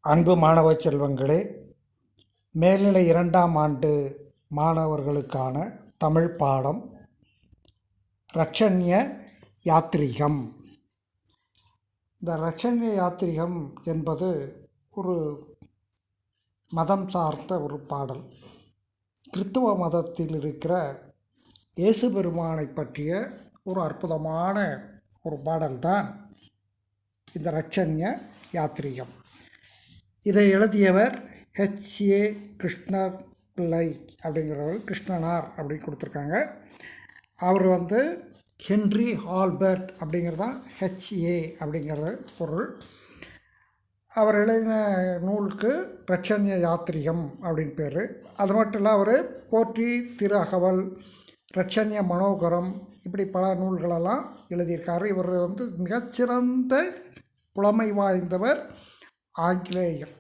அன்பு மாணவ செல்வங்களே, மேல்நிலை 2ஆம் ஆண்டு மாணவர்களுக்கான தமிழ் பாடம் ரட்சண்ய யாத்திரிகம். இந்த ரட்சண்ய யாத்திரிகம் என்பது ஒரு மதம் சார்ந்த ஒரு பாடல். கிறித்துவ மதத்தில் இருக்கிற இயேசு பெருமானை பற்றிய ஒரு அற்புதமான ஒரு பாடல்தான் இந்த ரட்சண்ய யாத்திரிகம். இதை எழுதியவர் H.A. கிருஷ்ணர் பிள்ளை அப்படிங்கிறவர், கிருஷ்ணனார் அப்படின்னு கொடுத்துருக்காங்க. அவர் ஹென்றி ஆல்பர்ட் அப்படிங்கிறதான் H.A. அப்படிங்கிற பொருள். அவர் எழுதின நூலுக்கு ரட்சண்ய யாத்திரிகம் அப்படின்னு பேர். அது மட்டும் இல்லை, அவர் போற்றி திரு அகவல், ரட்சண்ய மனோகரம், இப்படி பல நூல்களெல்லாம் எழுதியிருக்காரு. இவர் மிகச்சிறந்த புலமை வாய்ந்தவர், ஆங்கிலேயர்.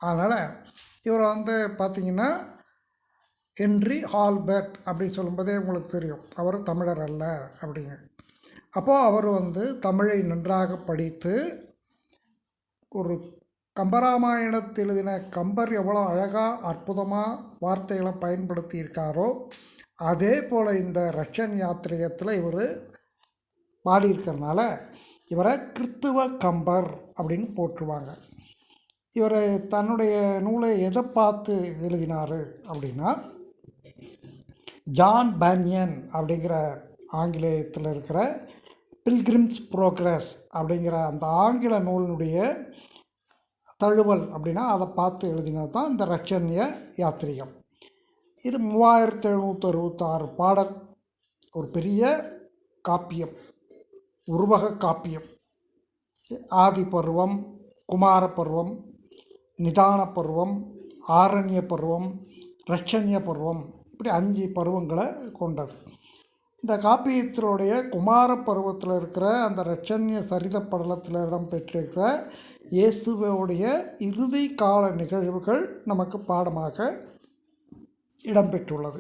அதனால் இவர் பார்த்திங்கன்னா ஹென்றி ஆல்பர்ட் அப்படின்னு சொல்லும்போதே உங்களுக்கு தெரியும், அவர் தமிழர் அல்ல அப்படிங்க. அப்போது அவர் தமிழை நன்றாக படித்து ஒரு கம்பராமாயணத்தில் எழுதின கம்பர் எவ்வளோ அழகாக அற்புதமாக வார்த்தைகளை பயன்படுத்தி இருக்காரோ, அதே போல் இந்த ரட்சன் யாத்திரிகத்தில் இவர் பாடியிருக்கிறதுனால இவரை கிறித்துவ கம்பர் அப்படின்னு போற்றுவாங்க. இவர் தன்னுடைய நூலை எதை பார்த்து எழுதினார் அப்படின்னா, ஜான் பனியன் அப்படிங்கிற ஆங்கிலேயத்தில் இருக்கிற பில்கிரிம்ஸ் ப்ரோக்ரஸ் அப்படிங்கிற அந்த ஆங்கில நூலினுடைய தழுவல் அப்படின்னா அதை பார்த்து எழுதினது தான் இந்த ரட்சண்ய யாத்திரிகம். இது 3766 பாடல், ஒரு பெரிய காப்பியம், உருவக காப்பியம். ஆதி பருவம், குமார பருவம், நிதான பருவம், ஆரண்ய பருவம், ரட்சண்ய பருவம், இப்படி 5 பருவங்களை கொண்டது. இந்த காப்பியத்தினுடைய குமார பருவத்தில் இருக்கிற அந்த ரட்சண்ய சரித படலத்தில் இடம்பெற்றிருக்கிற இயேசுவோடைய இறுதி கால நிகழ்வுகள் நமக்கு பாடமாக இடம்பெற்றுள்ளது.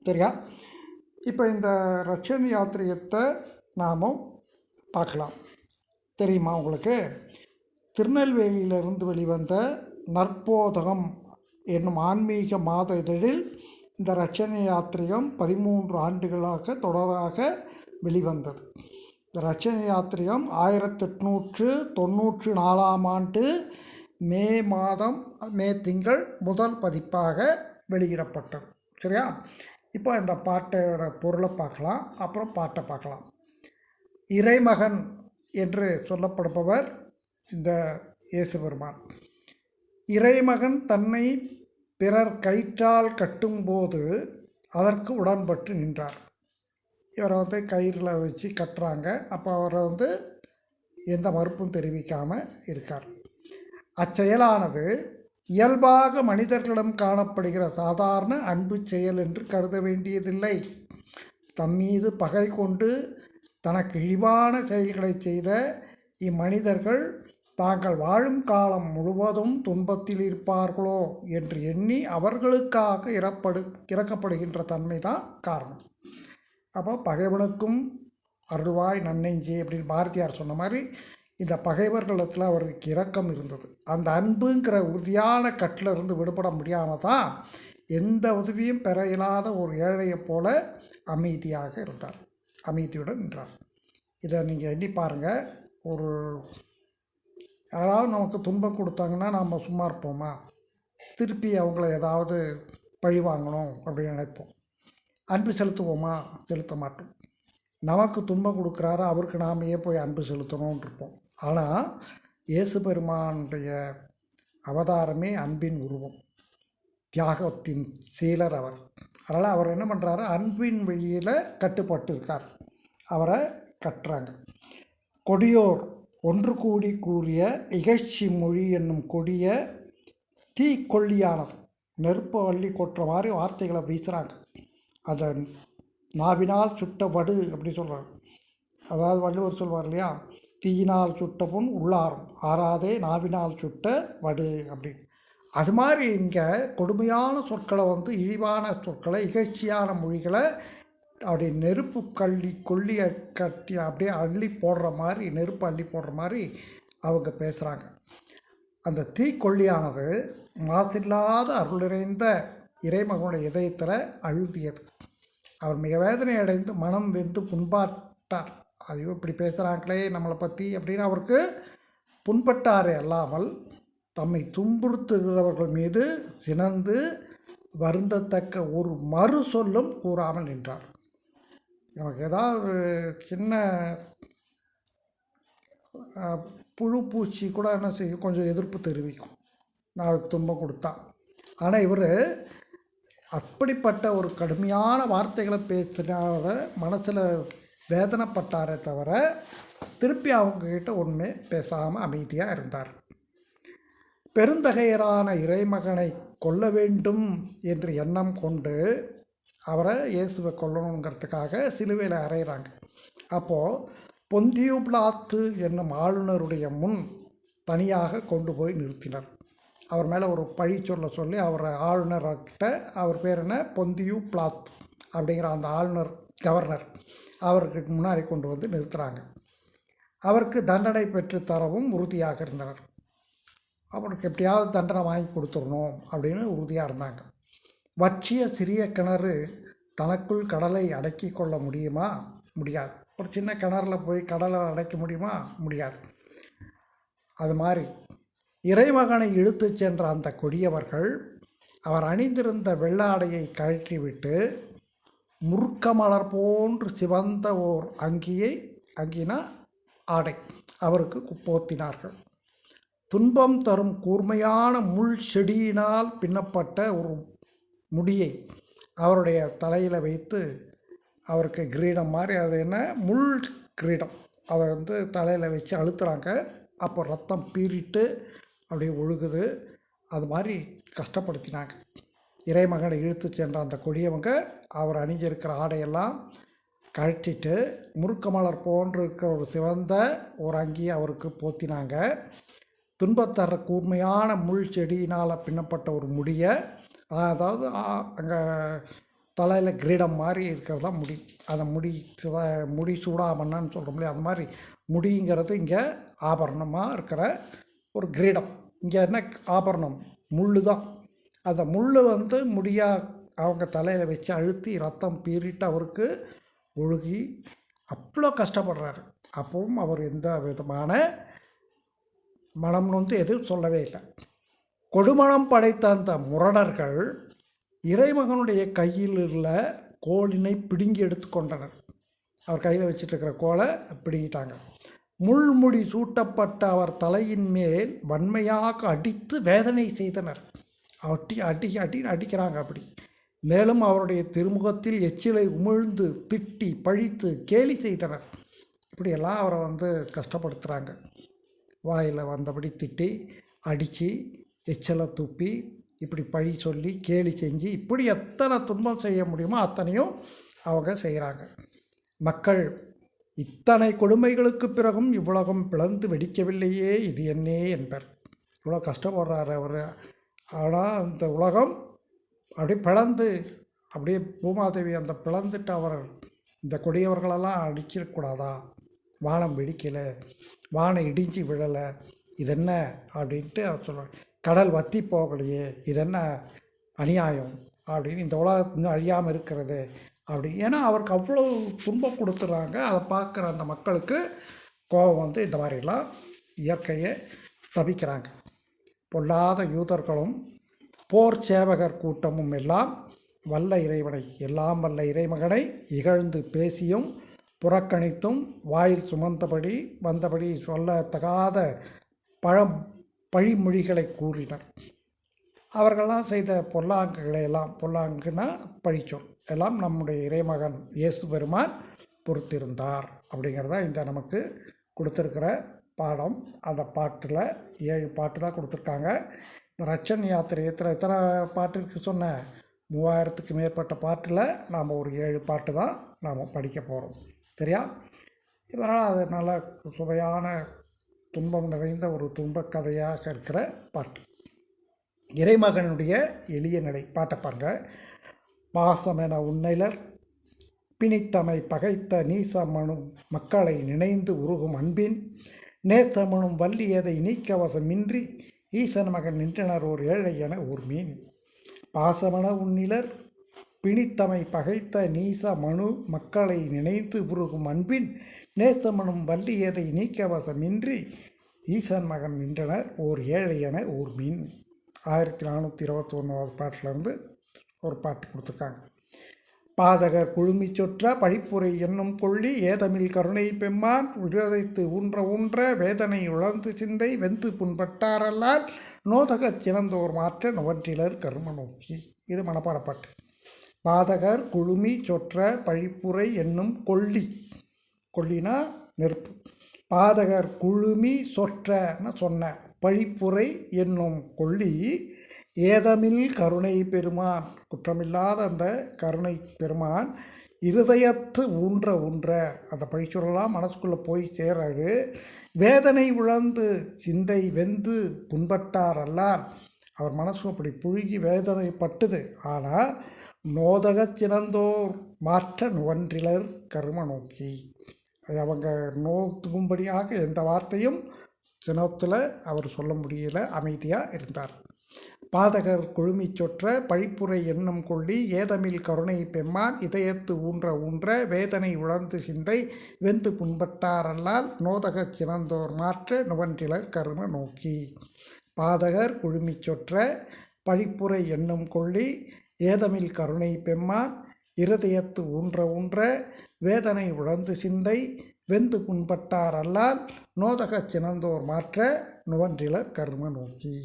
சரியா? இப்போ இந்த ரட்சண்ய யாத்திரிகத்தை நாம் பார்க்கலாம். தெரியுமா உங்களுக்கு? திருநெல்வேலியிலிருந்து வெளிவந்த நற்போதகம் என்னும் ஆன்மீக மாத இதழில் இந்த ரட்சண்ய யாத்திரிகம் 13 ஆண்டுகளாக தொடராக வெளிவந்தது. இந்த ரட்சண்ய யாத்திரிகம் 1894ஆம் ஆண்டு மே திங்கள் முதல் பதிப்பாக வெளியிடப்பட்டது. சரியா? இப்போ இந்த பாட்டோட பொருளை பார்க்கலாம், அப்புறம் பாட்டை பார்க்கலாம். இறைமகன் என்று சொல்லப்படுபவர் இந்த இயேசு பெருமான். இறைமகன் தன்னை பிறர் கயிற்றால் கட்டும்போது அதற்கு உடன்பட்டு நின்றார். இவரை கயிறில் வச்சு கட்டுறாங்க. அப்போ அவரை எந்த மறுப்பும் தெரிவிக்காமல் இருக்கார். அச்செயலானது இயல்பாக மனிதர்களிடம் காணப்படுகிற சாதாரண அன்பு செயல் என்று கருத வேண்டியதில்லை. தம்மீது பகை கொண்டு தனக்கு இழிவான செயல்களை செய்த இம்மனிதர்கள் தாங்கள் வாழும் காலம் முழுவதும் துன்பத்தில் இருப்பார்களோ என்று எண்ணி அவர்களுக்காக இறக்கப்படுகின்ற தன்மை தான் காரணம். அப்போ பகைவனுக்கும் அருள்வாய் நன்னெஞ்சே அப்படின்னு பாரதியார் சொன்ன மாதிரி இந்த பகைவர்களிடத்தில் அவருக்கு இரக்கம் இருந்தது. அந்த அன்புங்கிற உறுதியான கட்டிலிருந்து விடுபட முடியாமல் தான் எந்த உதவியும் பெற இயலாத ஒரு ஏழையைப் போல அமைதியாக இருந்தார், அமைதியுடன் நின்றார். இதை நீங்கள் எண்ணி பாருங்கள். ஒரு யாராவது நமக்கு துன்பம் கொடுத்தாங்கன்னா நாம் சும்மா இருப்போமா? திருப்பி அவங்கள ஏதாவது பழி வாங்கணும் அப்படின்னு நினைப்போம். அன்பு செலுத்துவோமா? செலுத்த மாட்டோம். நமக்கு துன்பம் கொடுக்குறாரு, அவருக்கு நாம் ஏன் போய் அன்பு செலுத்தணும்னு இருப்போம். ஆனால் இயேசு பெருமானுடைய அவதாரமே அன்பின் உருவம், தியாகத்தின் சீலர் அவர். அதனால் அவர் என்ன பண்ணுறாரு? அன்பின் வழியில் கட்டுப்பட்டு இருக்கார். அவரை கட்டுறாங்க. கொடியோர் ஒன்று கூடி கூறிய இகழ்ச்சி மொழி என்னும் கொடிய தீ கொல்லியானது. நெருப்பை அள்ளி கொட்டுற மாதிரி வார்த்தைகளை வீசுகிறாங்க. அதை நாவினால் சுட்ட வடு அப்படி சொல்கிறாங்க. அதாவது வள்ளுவர் சொல்வார் இல்லையா, தீயினால் சுட்ட புண் உள்ளாரும், ஆறாதே நாவினால் சுட்ட வடு அப்படின்னு. அது மாதிரி இங்கே கொடுமையான சொற்களை இழிவான சொற்களை, இகழ்ச்சியான மொழிகளை அப்படி நெருப்பு கொல்லியை கட்டி அப்படியே அள்ளி போடுற மாதிரி, நெருப்பு அள்ளி போடுற மாதிரி அவங்க பேசுகிறாங்க. அந்த தீக்கொல்லியானது மாசில்லாத அருளிறைந்த இறைமகனுடைய இதயத்தில் அழுந்தியது. அவர் மிக வேதனை அடைந்து மனம் வெந்து புண்பாட்டார். ஐயோ இப்படி பேசுகிறாங்களே நம்மளை பற்றி அப்படின்னு அவருக்கு புண்பட்டாரே அல்லாமல் தம்மை துன்புறுத்துகிறவர்கள் மீது சினந்து வருந்தத்தக்க ஒரு மறு சொல்லும் கூறாமல் நின்றார். நமக்கு ஏதாவது சின்ன புழு பூச்சி கூட என்ன செய்யும், கொஞ்சம் எதிர்ப்பு தெரிவிக்கும் நான் அதுக்கு துன்பம் கொடுத்தா. ஆனால் இவர் அப்படிப்பட்ட ஒரு கடுமையான வார்த்தைகளை பேசினார மனசில் வேதனைப்பட்டாரே தவிர திருப்பி அவங்கக்கிட்ட ஒன்றுமே பேசாமல் அமைதியாக இருந்தார். பெருந்தகையரான இறைமகனை கொல்ல வேண்டும் என்று எண்ணம் கொண்டு அவரை இயேசுவை கொல்லணுங்கிறதுக்காக சிலுவையில் அறையிறாங்க. அப்போது பொந்தியு பிலாத்து என்னும் ஆளுநருடைய முன் தனியாக கொண்டு போய் நிறுத்தினர். அவர் மேலே ஒரு பழி சொல்லி அவரை ஆளுநர்கிட்ட, அவர் பேர் என்ன, பொந்தியு பிலாத் அப்படிங்கிற அந்த ஆளுநர் கவர்னர், அவருக்கு முன்னாடி கொண்டு வந்து நிறுத்துகிறாங்க. அவருக்கு தண்டனை பெற்று தரவும் உறுதியாக இருந்தனர். அவருக்கு எப்படியாவது தண்டனை வாங்கி கொடுத்துடணும் அப்படின்னு உறுதியாக இருந்தாங்க. வற்றிய சிறிய கிணறு தனக்குள் கடலை அடக்கி கொள்ள முடியுமா? முடியாது. ஒரு சின்ன கிணறில் போய் கடலை அடைக்க முடியுமா? முடியாது. அது மாதிரி இறைமகனை இழுத்து சென்ற அந்த கொடியவர்கள் அவர் அணிந்திருந்த வெள்ளாடையை கழற்றிவிட்டு முறுக்க மலர் போன்று சிவந்த ஓர் அங்கினா ஆடை அவருக்கு போத்தினார்கள். துன்பம் தரும் கூர்மையான முள் செடியினால் பின்னப்பட்ட ஒரு முடியை அவருடைய தலையில் வைத்து அவருக்கு கிரீடம் மாதிரி, அது என்ன, முள் கிரீடம், அதை தலையில் வச்சு அழுத்துறாங்க. அப்போ ரத்தம் பீறிட்டு அப்படியே ஒழுகுது. அது மாதிரி கஷ்டப்படுத்தினாங்க. இறைமகனை இழுத்து சென்ற அந்த கொடியவங்க அவர் அணிஞ்சிருக்கிற ஆடையெல்லாம் கழட்டிட்டு முறுக்க மலர் போன்று இருக்கிற ஒரு சிவந்த ஒரு அங்கியை அவருக்கு போத்தினாங்க. துன்பத்தர கூர்மையான முள் செடியினால் பின்னப்பட்ட ஒரு முடியை, அதாவது அங்கே தலையில் கிரீடம் மாதிரி இருக்கிறது தான் முடி. அந்த முடி சூடாமன்னு சொல்கிற முடியும். அது மாதிரி முடிங்கிறது இங்கே ஆபரணமாக இருக்கிற ஒரு கிரீடம். இங்கே என்ன ஆபரணம்? முள் தான். அந்த முள் முடியாக அவங்க தலையில் வச்சு அழுத்தி ரத்தம் பீறிட்டு அவருக்கு ஒழுகி அவ்வளோ கஷ்டப்படுறாரு. அப்பவும் அவர் எந்த விதமான மனம் எதுவும் சொல்லவே இல்லை. கொடுமணம் படைத்த அந்த முரடர்கள் இறைமகனுடைய கையில் உள்ள கோலினை பிடுங்கி எடுத்து கொண்டனர். அவர் கையில் வச்சுட்டுருக்கிற கோலை பிடுங்கிட்டாங்க. முள்முடி சூட்டப்பட்ட அவர் தலையின் மேல் வன்மையாக அடித்து வேதனை செய்தனர். அடிக்கிறாங்க அப்படி. மேலும் அவருடைய திருமுகத்தில் எச்சிலை உமிழ்ந்து திட்டி பழித்து கேலி செய்தனர். இப்படியெல்லாம் அவரை கஷ்டப்படுத்துகிறாங்க. வாயில் வந்தபடி திட்டி அடித்து எச்சலை துப்பி இப்படி பழி சொல்லி கேலி செஞ்சு இப்படி எத்தனை துன்பம் செய்ய முடியுமோ அத்தனையும் அவங்க செய்கிறாங்க. மக்கள் இத்தனை கொடுமைகளுக்கு பிறகும் இவ்வுலகம் பிளந்து வெடிக்கவில்லையே, இது என்னே என்பர். இவ்வளோ கஷ்டப்படுறாரு அவர். ஆனால் அந்த உலகம் அப்படியே பிளந்து, அப்படியே பூமாதேவி அந்த பிளந்துட்டு அவர் இந்த கொடியவர்களெல்லாம் அடிச்சிடக்கூடாதா? வானம் வெடிக்கலை, வானம் இடிஞ்சு விழலை, இதென்ன அப்படின்ட்டு அவர் சொல்கிறார். கடல் வற்றி போகலையே, இதென்ன அநியாயம் அப்படின்னு, இந்த உலகம் இன்னும் அழியாமல் இருக்கிறது அப்படி. ஏன்னா அவருக்கு அவ்வளோ துன்பம் கொடுத்துட்றாங்க. அதை பார்க்குற அந்த மக்களுக்கு கோபம் இந்த மாதிரிலாம் இயற்கையை தவிக்கிறாங்க. பொல்லாத யூதர்களும் போர் சேவகர் கூட்டமும் எல்லாம் வல்ல இறைமகனை இகழ்ந்து பேசியும் புறக்கணித்தும் வாயில் சுமந்தபடி வந்தபடி சொல்லத்தகாத பழிமொழிகளை கூறினர். அவர்களெல்லாம் செய்த பொல்லாங்குன்னா பழிச்சொல் எல்லாம் நம்முடைய இறைமகன் இயேசு பெருமான் பொறுத்திருந்தார் அப்படிங்கிறதா இந்த நமக்கு கொடுத்துருக்கிற பாடம். அந்த பாட்டில் 7 பாட்டு தான் கொடுத்துருக்காங்க. இந்த ரட்சன் யாத்திரையத்தில் எத்தனை பாட்டிற்கு சொன்ன 3000க்கு மேற்பட்ட பாட்டில் நாம் ஒரு 7 பாட்டு தான் நாம் படிக்க போகிறோம். சரியா? இதனால் அது நல்ல சுவையான துன்பம் நிறைந்த ஒரு துன்பக் கதையாக இருக்கிற பாட்டு. இறைமகனுடைய எளிய நிலை பாட்டை பாருங்க. பாசமென உன்னிலர் பிணித்தமை பகைத்த நீசமனும் மக்களை நினைந்து உருகும் அன்பின் நேசமனும் வள்ளியதை நீக்கவசமின்றி ஈசன் மகன் நின்றனர் ஓர் ஏழை என ஓர் மீன். பாசமன உன்னிலர் பிணித்தமை பகைத்த நீச மனு மக்களை நினைத்து உருகும் அன்பின் நேசமனும் வள்ளியதை நீக்கவசமின்றி ஈசன் மகன் நின்றனர் ஓர் ஏழை என ஓர் மீன். 1421 பாட்டிலேருந்து ஒரு பாட்டு கொடுத்துருக்காங்க. பாதகர் குழுமி சொற்ற பழிப்புரை என்னும் கொள்ளி ஏதமில் கருணை பெம்மான் விரதைத்து ஊன்ற வேதனை உழந்து சிந்தை வெந்து புண்பட்டாரல்லால் நோதகச் சினந்தோர் மாற்ற நுவன்றிலர் கரும நோக்கி. இது மனப்பாடப்பாட்டு. பாதகர் குழுமி சொற்ற பழிப்புரை என்னும் கொள்ளி, கொள்ளினா நெருப்பு. பாதகர் குழுமி சொற்றன்னு சொன்ன பழிப்புரை என்னும் கொள்ளி ஏதமில் கருணை பெருமான், குற்றமில்லாத அந்த கருணை பெருமான் இருதயத்து ஊன்ற அந்த பழிச்சொல்லாம் மனசுக்குள்ளே போய் சேராது. வேதனை உழந்து சிந்தை வெந்து புண்பட்டார் அல்லார், அவர் மனசு அப்படி புழுகி வேதனைப்பட்டது. ஆனால் நோதகச் சினந்தோர் மாற்ற நுவன்றிலர் கரும நோக்கி, அவங்க நோக்கும்படியாக எந்த வார்த்தையும் சினத்தில் அவர் சொல்ல முடியல, அமைதியாக இருந்தார். பாதகர் குழுமி சொற்ற பழிப்புரை என்னும் கொள்ளி ஏதமில் கருணை பெம்மான் இதயத்து ஊன்ற வேதனை உழந்து சிந்தை வெந்து புண்பட்டாரல்லால் நோதகச் சினந்தோர் மாற்ற நுவன்றிலர் கரும நோக்கி. பாதகர் குழுமி சொற்ற பழிப்புரை என்னும் கொள்ளி ஏதமில் கருணை பெம்மான் இருதயத்து ஊன்ற வேதனை உழந்து சிந்தை வெந்து புண்பட்டார் அல்லால் நோதகச் சினந்தோர் மாற்ற நுவன்றிலர் கரும நோக்கி.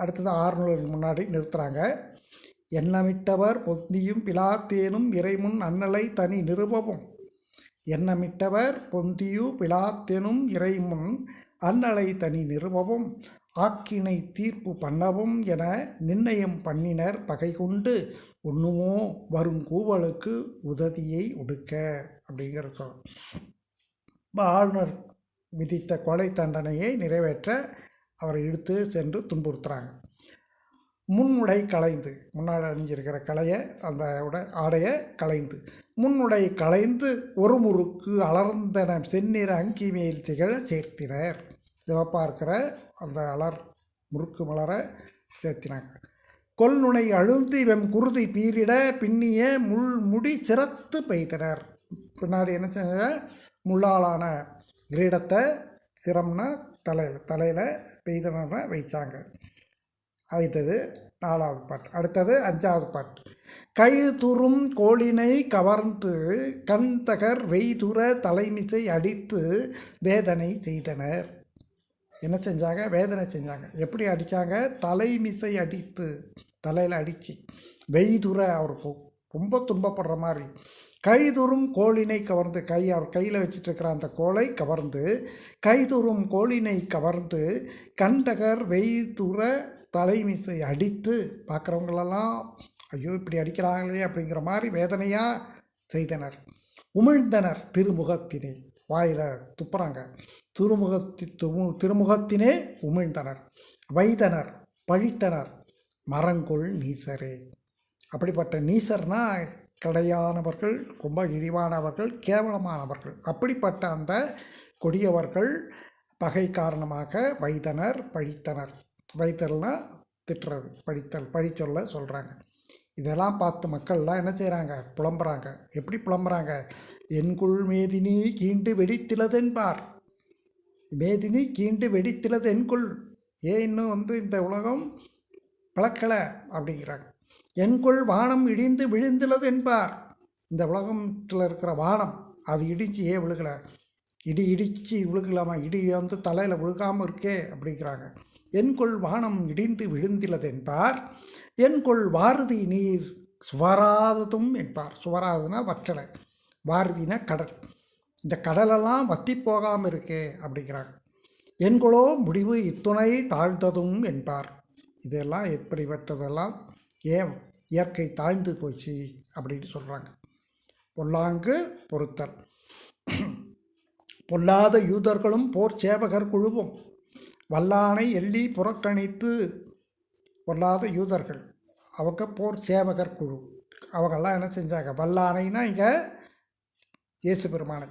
அடுத்தது 600 முன்னாடி நிறுத்துகிறாங்க. எண்ணமிட்டவர் பொந்தியும் பிலாத்தேனும் இறைமுன் அன்னலை தனி நிருபவும். எண்ணமிட்டவர் பொந்தியு பிலாத்தேனும் இறைமுன் அன்னலை தனி நிருபவும் ஆக்கினை தீர்ப்பு பண்ணவும் என நிர்ணயம் பண்ணினர் பகை கொண்டு ஒன்றுமோ வரும் கூவலுக்கு உதவியை உடுக்க அப்படிங்கிறது. ஆளுநர் விதித்த கொலை தண்டனையை நிறைவேற்ற அவரை இழுத்து சென்று துன்புறுத்துகிறாங்க. முன்னுடை களைந்து, முன்னாடி அணிஞ்சிருக்கிற கலையை அந்த ஆடையை களைந்து, முன்னுடை களைந்து ஒரு முறுக்கு அலர்ந்தன செந்நிற அங்கி மேல் திகழ சேர்த்தினர். சிவப்பாக இருக்கிற அந்த அலர் முறுக்கு மலர சேர்த்தினாங்க. கொல்நுனை அழுந்தி வெம் குருதி பீரிட பின்னிய முடி சிரத்து பெய்தனர். பின்னாடி என்ன செஞ்சாங்க, முள்ளாலான கிரீடத்தை சிரம்னா தலையில் பெய்தனரை வைத்தாங்க. அடுத்தது 4வது பாட்டு. அடுத்தது 5வது பாட்டு. கைதுறும் கோளினை கவர்ந்து கண்தகர் வெய்துற தலைமிசை அடித்து வேதனை செய்தனர். என்ன செஞ்சாங்க, வேதனை செஞ்சாங்க. எப்படி அடித்தாங்க, தலைமிசை அடித்து, தலையில் அடித்து, வெய்துற அவர் ரொம்ப துன்பப்படுற மாதிரி. கைதுறும் கோளினை கவர்ந்து, அவர் கையில் வச்சுட்டு இருக்கிற அந்த கோலை கவர்ந்து, கைதுறும் கோளினை கவர்ந்து கண்டகர் வெய்துற தலைமிசை அடித்து, பார்க்குறவங்களெல்லாம் ஐயோ இப்படி அடிக்கிறாங்களே அப்படிங்கிற மாதிரி வேதனையாக செய்தனர். உமிழ்ந்தனர் திருமுகத்தினை, வாயில் துப்புறாங்க, திருமுகத்தினே உமிழ்ந்தனர். வைத்தனர் பழித்தனர் மரங்கொள் நீசரே. அப்படிப்பட்ட நீசர்னா கடையானவர்கள், ரொம்ப இழிவானவர்கள், கேவலமானவர்கள். அப்படிப்பட்ட அந்த கொடியவர்கள் பகை காரணமாக வைத்தனர் பழித்தனர். வைத்தல்னா திட்டுறது, பழிச்சொல்ல சொல்கிறாங்க. இதெல்லாம் பார்த்து மக்கள்லாம் என்ன செய்கிறாங்க, புலம்புறாங்க. எப்படி புலம்புறாங்க, என்குள் மேதினி கீண்டு வெடித்திலதென்பார். மேதினி கீண்டு வெடித்திலது என்குள், இன்னும் இந்த உலகம் பிளக்கலை அப்படிங்கிறாங்க. என்குள் வானம் இடிந்து விழுந்துள்ளது என்பார். இந்த உலகத்தில் இருக்கிற வானம் அது இடித்து விழுகலை, இடித்து விழுகலாமா, இடி தலையில் விழுகாமல் இருக்கே அப்படிங்கிறாங்க. என்குள் வானம் இடிந்து விழுந்துள்ளது என்பார். என்குள் வாரதி நீர் சுவராததும் என்பார். சுவராதுன்னா வற்றலை, வாரதினா கடல். இந்த கடலெல்லாம் வற்றி போகாமல் இருக்கே அப்படிங்கிறாங்க. என்குளோ முடிவு இத்துணை தாழ்ந்ததும் என்பார். இதெல்லாம் எப்படிப்பட்டதெல்லாம் ஏன் இயற்கை தாழ்ந்து போச்சு அப்படின்னு சொல்கிறாங்க. பொல்லாங்கு பொறுத்தல். பொல்லாத யூதர்களும் போர் சேவகர் குழுவும் வல்லானை எள்ளி புறக்கணித்து, பொல்லாத யூதர்கள் அவங்க போர் சேவகர் குழு, அவங்கெல்லாம் என்ன செஞ்சாங்க, வல்லானைனா இங்கே இயேசு பெருமானை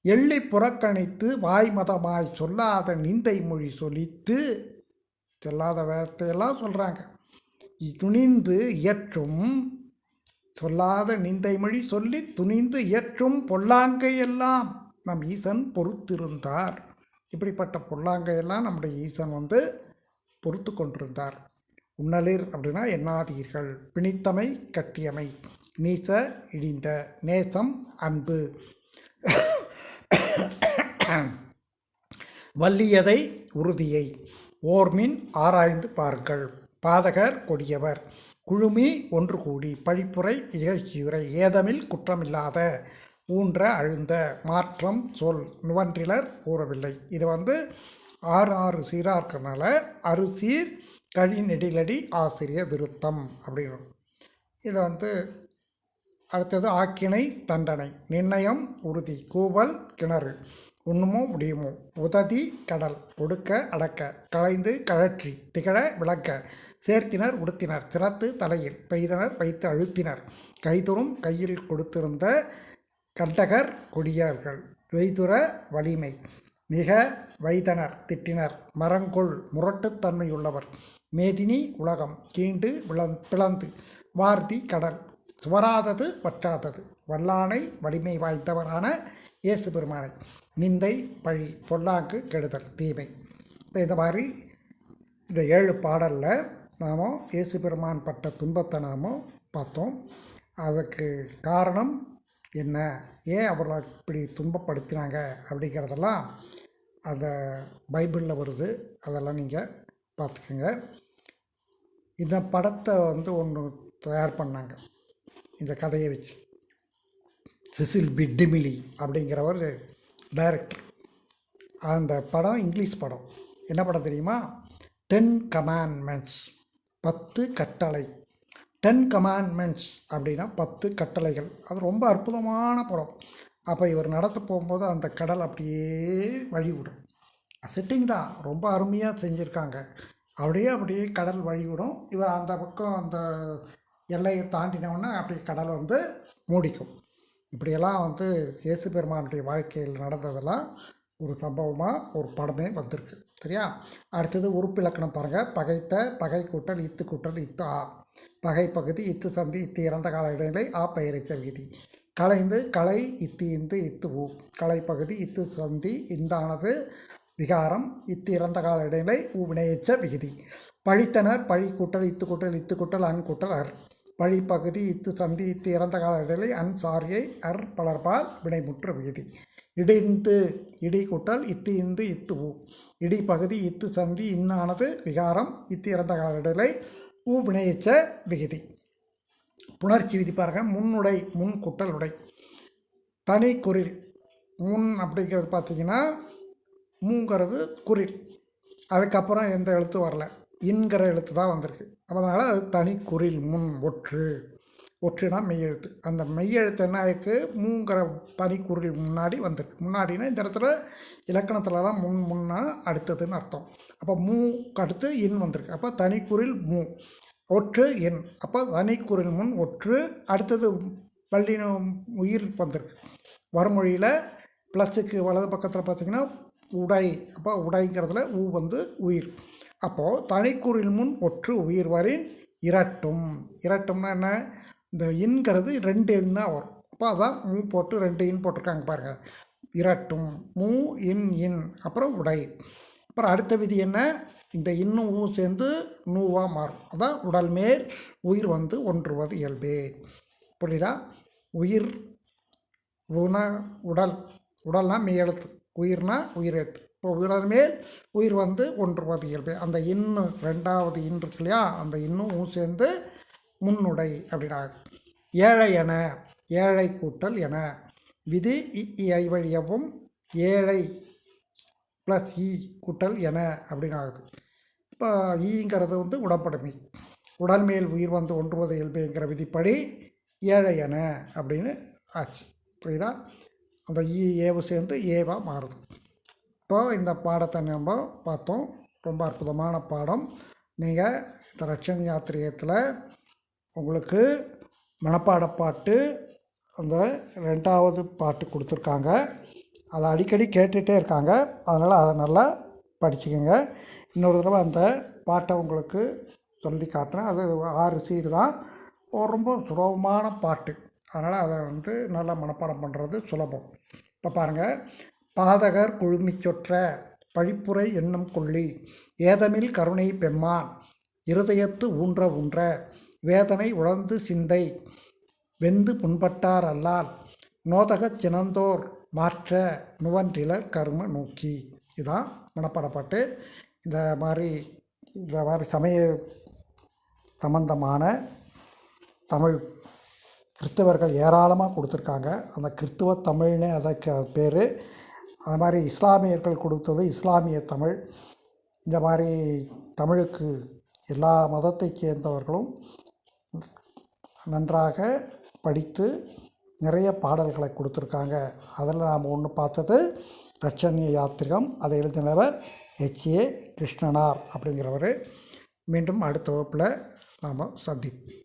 எள்ளி புறக்கணித்து வாய் மதமாய் சொல்லாத நிந்தை மொழி சொல்லித்து சொல்லாத வார்த்தையெல்லாம் சொல்கிறாங்க. துணிந்து இயற்றும் சொல்லாத நிந்தை மொழி சொல்லி துணிந்து இயற்றும் பொல்லாங்கையெல்லாம் நம் ஈசன் பொறுத்திருந்தார். இப்படிப்பட்ட பொல்லாங்கையெல்லாம் நம்முடைய ஈசன் பொறுத்து கொண்டிருந்தார். உன்னலிர் அப்படின்னா எண்ணாதீர்கள், பிணித்தமை கட்டியமை, நீச இழிந்த, நேசம் அன்பு, வல்லியதை உறுதியை, ஓர்மின் ஆராய்ந்து பாருங்கள், பாதகர் கொடியவர், குழுமி ஒன்று கூடி, பழிப்புரை இகழ்ச்சியுரை, ஏதமில் குற்றமில்லாத, ஊன்ற அழுந்த, மாற்றம் சொல், நுவன்றிலர் கூறவில்லை. இது 6 சீராக இருக்கிறதுனால அறுசீர் கழி நெடிலடி ஆசிரிய விருத்தம் அப்படின்னு. இதை அடுத்தது ஆக்கினை தண்டனை, நிர்ணயம் உறுதி, கூவல் கிணறு, உண்ணுமோ முடியுமோ, உததி கடல், ஒடுக்க அடக்க, களைந்து கழற்றி, திகழ விளக்க, சேர்த்தினர் உடுத்தினர், சிரத்து தலையில், பெய்தனர் வைத்து அழுத்தினர், கைதொறும் கையில் கொடுத்திருந்த கண்டகர் கொடியார்கள், வெய்துற வலிமை, மிக வைத்தனர் திட்டினர், மரங்கொள் முரட்டுத்தன்மையுள்ளவர், மேதினி உலகம், கீண்டு பிளந்து, வார்தி கடல், சுவராதது வற்றாதது, வல்லானை வலிமை வாய்ந்தவரான இயேசு பெருமானை, நிந்தை பழி பொல்லாங்கு கெடுதல் தீமை. இப்போ இந்த மாதிரி இந்த 7 பாடலில் நாம் இயேசு பெருமான் பட்ட துன்பத்தை நாம் பார்த்தோம். அதுக்கு காரணம் என்ன, ஏன் அவரை இப்படி துன்பப்படுத்தினாங்க அப்படிங்கிறதெல்லாம் அந்த பைபிளில் வருது. அதெல்லாம் நீங்கள் பார்த்துக்கோங்க. இந்த படத்தை ஒன்று தயார் பண்ணாங்க இந்த கதையை வச்சு. சிசில் பி டிமிலி அப்படிங்கிறவர் டைரக்டர். அந்த படம் இங்கிலீஷ் படம். என்ன படம் தெரியுமா? 10 கமாண்ட்மெண்ட்ஸ், 10 கட்டளை. 10 கமாண்ட்மெண்ட்ஸ் அப்படின்னா 10 கட்டளைகள். அது ரொம்ப அற்புதமான படம். அப்போ இவர் நடத்த போகும்போது அந்த கடல் அப்படியே வழி விடும். செட்டிங் தான் ரொம்ப அருமையாக செஞ்சுருக்காங்க. அப்படியே கடல் வழிவிடும். இவர் அந்த பக்கம் அந்த எல்லையை தாண்டினவுடனே அப்படி கடல் மூடிக்கும். இப்படியெல்லாம் இயேசு பெருமானுடைய வாழ்க்கையில் நடந்ததெல்லாம் ஒரு சம்பவமாக ஒரு படமே வந்திருக்கு. சரியா? அடுத்தது உறுப்பிலக்கணம் பாருங்கள். பகைத்த, பகை கூட்டல் இத்து கூட்டல் இத்து ஆ, பகை பகுதி இத்து சந்தி இத்து இறந்த கால இடைநிலை ஆ பெயரிச்ச விதி, களைந்து களை இத்து இந்து இத்து ஊ, கலை பகுதி இத்து சந்தி இந்தானது விகாரம் இத்து இறந்த கால இடைநிலை ஊ வினையச்ச விகுதி, பழித்தனர் பழி கூட்டல் இத்து கூட்டல் அன் கூட்டல் அர், பழி பகுதி இத்து சந்தி இத்து இறந்த கால இடைநிலை அன் சாரியை அர் பலர்பால் வினைமுற்று விகுதி, இடிந்து இடி கூட்டல் இத்து இந்து இத்து ஊ, இடி பகுதி இத்து சந்தி இன்னானது விகாரம் இத்து இறந்த கால இடைநிலை ஊ வினையச்ச விகுதி. புணர்ச்சி விதி பாருங்கள். முன்னுடை, முன் கூட்டல் உடை, தனி குறில். முன் அப்படிங்கிறது பார்த்திங்கன்னா மூங்கிறது குறில், அதுக்கப்புறம் எந்த எழுத்து வரல, இன்கிற எழுத்து தான் வந்திருக்கு. அதனால் அது தனி குறில். முன் ஒற்றுனா மெய்யெழுத்து. அந்த மெய்யெழுத்து என்ன ஆயிருக்கு? மூங்கிற தனி குறில் முன்னாடி வந்திருக்கு. முன்னாடினா இந்த இடத்துல இலக்கணத்துலலாம் முன்னா அடுத்ததுன்னு அர்த்தம். அப்போ மூக்கு அடுத்து இன் வந்திருக்கு. அப்போ தனி குறில் மூ, ஒற்று எண். அப்போ தனிக்குறில் முன் ஒற்று, அடுத்தது பள்ளின உயிர் வந்திருக்கு. வறுமொழியில் ப்ளஸுக்கு வலது பக்கத்தில் பார்த்திங்கன்னா உடை. அப்போ உடைங்கிறதுல ஊ உயிர். அப்போது தனிக்குறில் முன் ஒற்று உயிர் வரின் இரட்டும். இரட்டும்னா என்ன? இந்த இன்கிறது 2 எண் தான் வரும். அப்போ அதான் மூ போட்டு 2 இன் போட்டிருக்காங்க பாருங்கள். இரட்டும் மூ இன் அப்புறம் உடை. அப்புறம் அடுத்த விதி என்ன? இந்த இன்னும் ஊ சேர்ந்து நூவாக மாறும். அதான் உடல் மேல் உயிர் ஒன்றுவது இயல்பே. புரியுதா? உயிர் உடல்னா மெய்யெழுத்து, உயிர்னா உயிரெழுத்து. இப்போ உடல் மேல் உயிர் ஒன்றுவது இயல்பே. அந்த இன்னு 2வது இன் இருக்கு இல்லையா, அந்த இன்னும் ஊ சேர்ந்து முன்னுடை அப்படின்னா. ஏழை என, ஏழை கூட்டல் என, விதி ஐ வழியவும் ஏழை ப்ளஸ் இ கூட்டல் என அப்படின்னு ஆகுது. இப்போ ஈங்கிறது உடம்படுமை. உடல் மேல் உயிர் ஒன்றுவது இயல்புங்கிற விதிப்படி ஏழை என அப்படின்னு ஆச்சு. புரியுதா? அந்த ஏவு சேர்ந்து ஏவாக மாறுது. இப்போ இந்த பாடத்தை நம்ம பார்த்தோம். ரொம்ப அற்புதமான பாடம். நீங்கள் இந்த ரட்சண யாத்திரையத்தில் உங்களுக்கு மனப்பாட பாட்டு அந்த 2வது பாட்டு கொடுத்துருக்காங்க. அதை அடிக்கடி கேட்டுகிட்டே இருக்காங்க. அதனால் அதை நல்லா படிச்சுக்கோங்க. இன்னொரு தடவை அந்த பாட்டை உங்களுக்கு சொல்லி காட்டுறேன். அது 6 சீர் தான், ரொம்ப சுலபமான பாட்டு. அதனால் அதை நல்லா மனப்பாடம் பண்ணுறது சுலபம். இப்போ பாருங்கள். பாதகர் குழுமி சொற்ற பழிப்புரை எண்ணம் கொள்ளி ஏதமில் கருணை பெம்மான் இருதயத்து ஊன்ற ஊன்ற வேதனை உழந்து சிந்தை வெந்து புண்பட்டார் அல்லால் நோதகச் சினந்தோர் மாற்ற நுவன்றிலர் கரும நோக்கி. இதுதான் மனப்பாட பாட்டு. இந்த மாதிரி சமய சம்பந்தமான தமிழ் கிறிஸ்தவர்கள் ஏராளமாக கொடுத்துருக்காங்க. அந்த கிறிஸ்துவ தமிழ்னு அதுக்கு பேர். அது மாதிரி இஸ்லாமியர்கள் கொடுத்தது இஸ்லாமிய தமிழ். இந்த மாதிரி தமிழுக்கு எல்லா மதத்தைச் சேர்ந்தவர்களும் நன்றாக படித்து நிறைய பாடல்களை கொடுத்துருக்காங்க. அதில் நாம் ஒன்று பார்த்தது ரட்சண்ய யாத்திரிகம். அதை எழுதினவர் H.A. கிருஷ்ணனார் அப்படிங்கிறவர். மீண்டும் அடுத்த வகுப்பில் நாம் சந்திப்போம்.